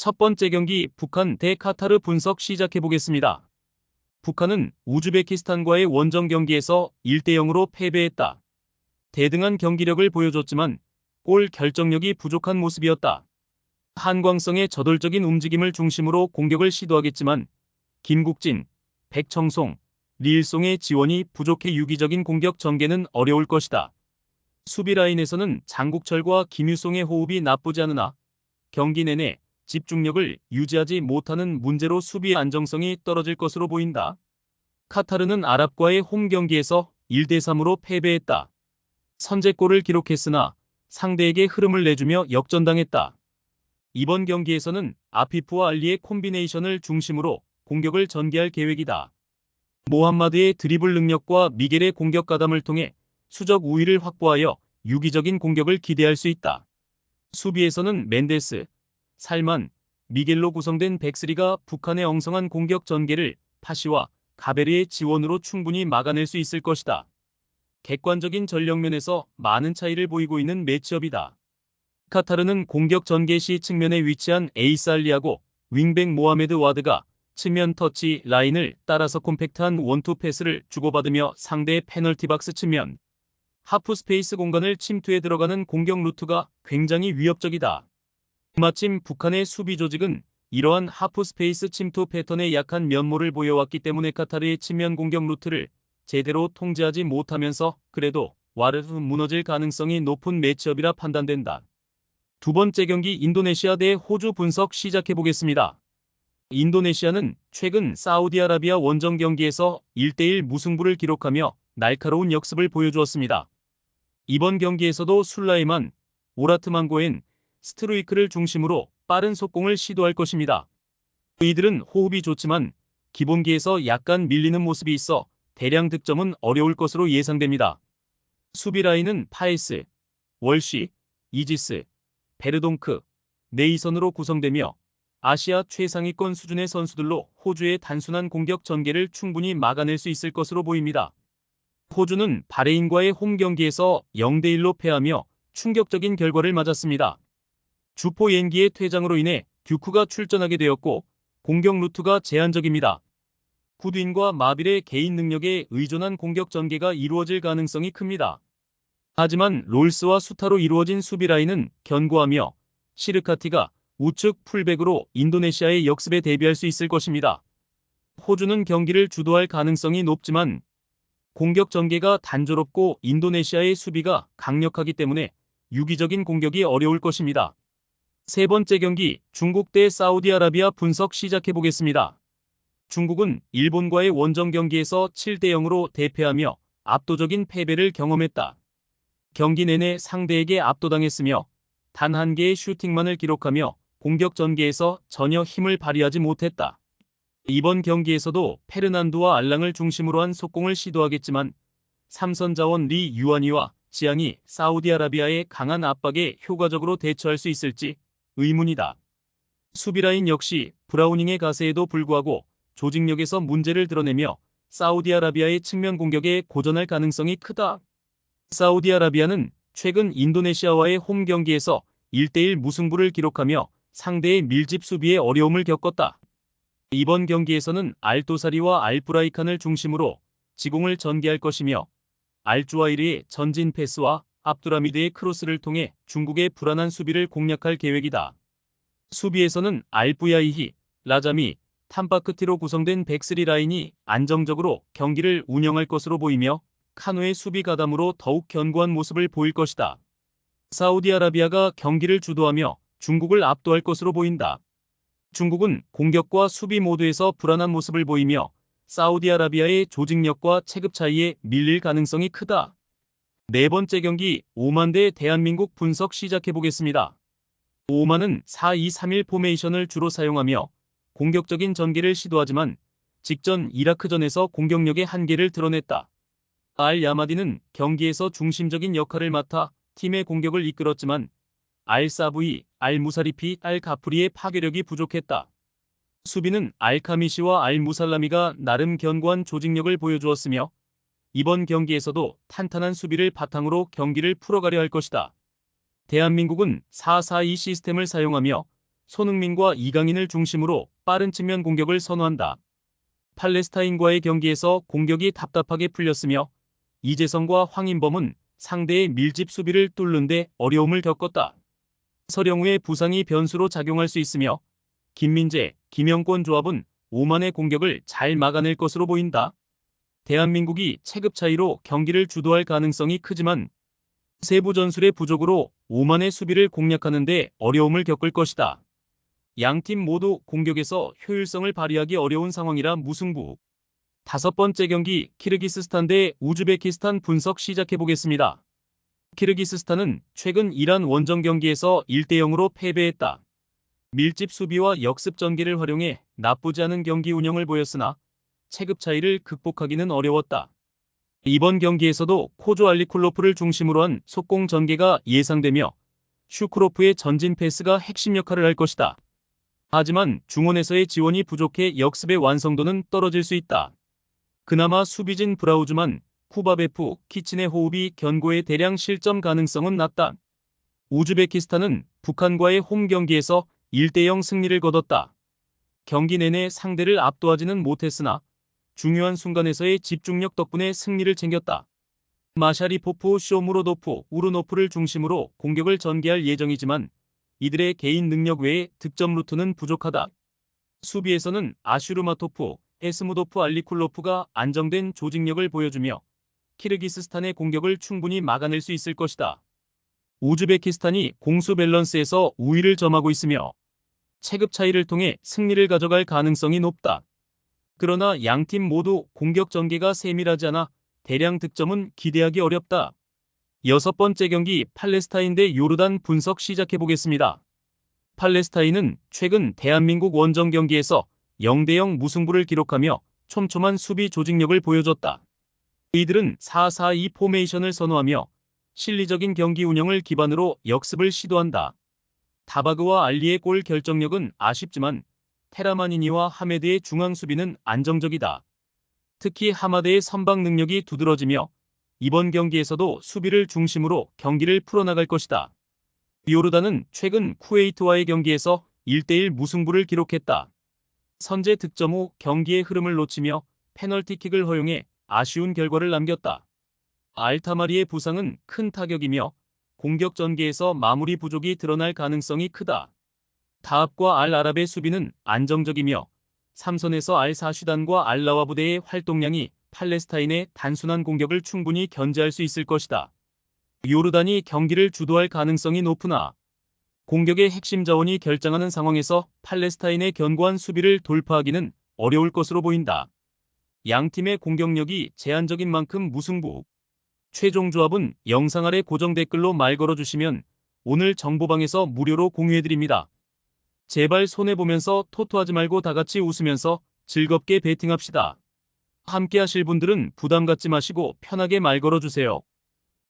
첫 번째 경기 북한 대 카타르 분석 시작해 보겠습니다. 북한은 우즈베키스탄과의 원정 경기에서 1대 0으로 패배했다. 대등한 경기력을 보여줬지만 골 결정력이 부족한 모습이었다. 한광성의 저돌적인 움직임을 중심으로 공격을 시도하겠지만 김국진, 백청송, 리일송의 지원이 부족해 유기적인 공격 전개는 어려울 것이다. 수비 라인에서는 장국철과 김유송의 호흡이 나쁘지 않으나 경기 내내 집중력을 유지하지 못하는 문제로 수비의 안정성이 떨어질 것으로 보인다. 카타르는 아랍과의 홈 경기에서 1대 3으로 패배했다. 선제골을 기록했으나 상대에게 흐름을 내주며 역전당했다. 이번 경기에서는 아피프와 알리의 콤비네이션을 중심으로 공격을 전개할 계획이다. 모함마드의 드리블 능력과 미겔의 공격 가담을 통해 수적 우위를 확보하여 유기적인 공격을 기대할 수 있다. 수비에서는 멘데스, 살만, 미겔로 구성된 백스리가 북한의 엉성한 공격 전개를 파시와 가베르의 지원으로 충분히 막아낼 수 있을 것이다. 객관적인 전력면에서 많은 차이를 보이고 있는 매치업이다. 카타르는 공격 전개 시 측면에 위치한 에이스 알리하고 윙백 모하메드 와드가 측면 터치 라인을 따라서 콤팩트한 원투 패스를 주고받으며 상대의 페널티 박스 측면, 하프 스페이스 공간을 침투해 들어가는 공격 루트가 굉장히 위협적이다. 마침 북한의 수비 조직은 이러한 하프 스페이스 침투 패턴에 약한 면모를 보여왔기 때문에 카타르의 측면 공격 루트를 제대로 통제하지 못하면서 그래도 와르르 무너질 가능성이 높은 매치업이라 판단된다. 두 번째 경기 인도네시아 대 호주 분석 시작해 보겠습니다. 인도네시아는 최근 사우디아라비아 원정 경기에서 1대1 무승부를 기록하며 날카로운 역습을 보여주었습니다. 이번 경기에서도 술라이만, 오라트만고엔, 스트루이크를 중심으로 빠른 속공을 시도할 것입니다. 이들은 호흡이 좋지만 기본기에서 약간 밀리는 모습이 있어 대량 득점은 어려울 것으로 예상됩니다. 수비 라인은 파에스, 월시, 이지스, 베르동크, 네이선으로 구성되며 아시아 최상위권 수준의 선수들로 호주의 단순한 공격 전개를 충분히 막아낼 수 있을 것으로 보입니다. 호주는 바레인과의 홈 경기에서 0대 1로 패하며 충격적인 결과를 맞았습니다. 주포 옌기의 퇴장으로 인해 듀크가 출전하게 되었고 공격 루트가 제한적입니다. 구드윈과 마빌의 개인 능력에 의존한 공격 전개가 이루어질 가능성이 큽니다. 하지만 롤스와 수타로 이루어진 수비 라인은 견고하며 시르카티가 우측 풀백으로 인도네시아의 역습에 대비할 수 있을 것입니다. 호주는 경기를 주도할 가능성이 높지만 공격 전개가 단조롭고 인도네시아의 수비가 강력하기 때문에 유기적인 공격이 어려울 것입니다. 세 번째 경기 중국 대 사우디아라비아 분석 시작해 보겠습니다. 중국은 일본과의 원정 경기에서 7대 0으로 대패하며 압도적인 패배를 경험했다. 경기 내내 상대에게 압도당했으며 단 한 개의 슈팅만을 기록하며 공격 전개에서 전혀 힘을 발휘하지 못했다. 이번 경기에서도 페르난도와 알랑을 중심으로 한 속공을 시도하겠지만 삼선 자원 리 유안이와 지앙이 사우디아라비아의 강한 압박에 효과적으로 대처할 수 있을지 의문이다. 수비라인 역시 브라우닝의 가세에도 불구하고 조직력에서 문제를 드러내며 사우디아라비아의 측면 공격에 고전할 가능성이 크다. 사우디아라비아는 최근 인도네시아와의 홈 경기에서 1대1 무승부를 기록하며 상대의 밀집 수비에 어려움을 겪었다. 이번 경기에서는 알도사리와 알브라이칸을 중심으로 지공을 전개할 것이며 알주와이르의 전진 패스와 압두라미드의 크로스를 통해 중국의 불안한 수비를 공략할 계획이다. 수비에서는 알부야이히, 라자미, 탐바크티로 구성된 백스리 라인이 안정적으로 경기를 운영할 것으로 보이며 카노의 수비 가담으로 더욱 견고한 모습을 보일 것이다. 사우디아라비아가 경기를 주도하며 중국을 압도할 것으로 보인다. 중국은 공격과 수비 모두에서 불안한 모습을 보이며 사우디아라비아의 조직력과 체급 차이에 밀릴 가능성이 크다. 네 번째 경기 오만 대 대한민국 분석 시작해 보겠습니다. 오만은 4-2-3-1 포메이션을 주로 사용하며 공격적인 전개를 시도하지만 직전 이라크전에서 공격력의 한계를 드러냈다. 알 야마디는 경기에서 중심적인 역할을 맡아 팀의 공격을 이끌었지만 알 사부이, 알 무사리피, 알 가프리의 파괴력이 부족했다. 수비는 알 카미시와 알 무살라미가 나름 견고한 조직력을 보여주었으며 이번 경기에서도 탄탄한 수비를 바탕으로 경기를 풀어가려 할 것이다. 대한민국은 4-4-2 시스템을 사용하며 손흥민과 이강인을 중심으로 빠른 측면 공격을 선호한다. 팔레스타인과의 경기에서 공격이 답답하게 풀렸으며 이재성과 황인범은 상대의 밀집 수비를 뚫는 데 어려움을 겪었다. 서령우의 부상이 변수로 작용할 수 있으며 김민재, 김영권 조합은 오만의 공격을 잘 막아낼 것으로 보인다. 대한민국이 체급 차이로 경기를 주도할 가능성이 크지만 세부 전술의 부족으로 오만의 수비를 공략하는 데 어려움을 겪을 것이다. 양팀 모두 공격에서 효율성을 발휘하기 어려운 상황이라 무승부. 5번째 경기 키르기스스탄 대 우즈베키스탄 분석 시작해보겠습니다. 키르기스스탄은 최근 이란 원정 경기에서 1대0으로 패배했다. 밀집 수비와 역습 전개를 활용해 나쁘지 않은 경기 운영을 보였으나 체급 차이를 극복하기는 어려웠다. 이번 경기에서도 코조 알리쿨로프를 중심으로 한 속공 전개가 예상되며 슈크로프의 전진 패스가 핵심 역할을 할 것이다. 하지만 중원에서의 지원이 부족해 역습의 완성도는 떨어질 수 있다. 그나마 수비진 브라우즈만, 쿠바베프, 키친의 호흡이 견고해 대량 실점 가능성은 낮다. 우즈베키스탄은 북한과의 홈 경기에서 1대0 승리를 거뒀다. 경기 내내 상대를 압도하지는 못했으나 중요한 순간에서의 집중력 덕분에 승리를 챙겼다. 마샤리포프, 쇼무로도프, 우르노프를 중심으로 공격을 전개할 예정이지만 이들의 개인 능력 외에 득점 루트는 부족하다. 수비에서는 아슈르마토프, 에스무도프 알리쿨로프가 안정된 조직력을 보여주며 키르기스스탄의 공격을 충분히 막아낼 수 있을 것이다. 우즈베키스탄이 공수 밸런스에서 우위를 점하고 있으며 체급 차이를 통해 승리를 가져갈 가능성이 높다. 그러나 양팀 모두 공격 전개가 세밀하지 않아 대량 득점은 기대하기 어렵다. 6번째 경기 팔레스타인 대 요르단 분석 시작해보겠습니다. 팔레스타인은 최근 대한민국 원정 경기에서 0대0 무승부를 기록하며 촘촘한 수비 조직력을 보여줬다. 이들은 4-4-2 포메이션을 선호하며 실리적인 경기 운영을 기반으로 역습을 시도한다. 다바그와 알리의 골 결정력은 아쉽지만 테라마니니와 하메드의 중앙 수비는 안정적이다. 특히 하마드의 선방 능력이 두드러지며 이번 경기에서도 수비를 중심으로 경기를 풀어나갈 것이다. 요르단은 최근 쿠웨이트와의 경기에서 1대1 무승부를 기록했다. 선제 득점 후 경기의 흐름을 놓치며 페널티킥을 허용해 아쉬운 결과를 남겼다. 알타마리의 부상은 큰 타격이며 공격 전개에서 마무리 부족이 드러날 가능성이 크다. 다합과 알아랍의 수비는 안정적이며 삼선에서 알사슈단과 알라와 부대의 활동량이 팔레스타인의 단순한 공격을 충분히 견제할 수 있을 것이다. 요르단이 경기를 주도할 가능성이 높으나 공격의 핵심 자원이 결정하는 상황에서 팔레스타인의 견고한 수비를 돌파하기는 어려울 것으로 보인다. 양팀의 공격력이 제한적인 만큼 무승부. 최종 조합은 영상 아래 고정 댓글로 말 걸어주시면 오늘 정보방에서 무료로 공유해드립니다. 제발 손해보면서 토토하지 말고 다같이 웃으면서 즐겁게 베팅합시다. 함께 하실 분들은 부담 갖지 마시고 편하게 말 걸어주세요.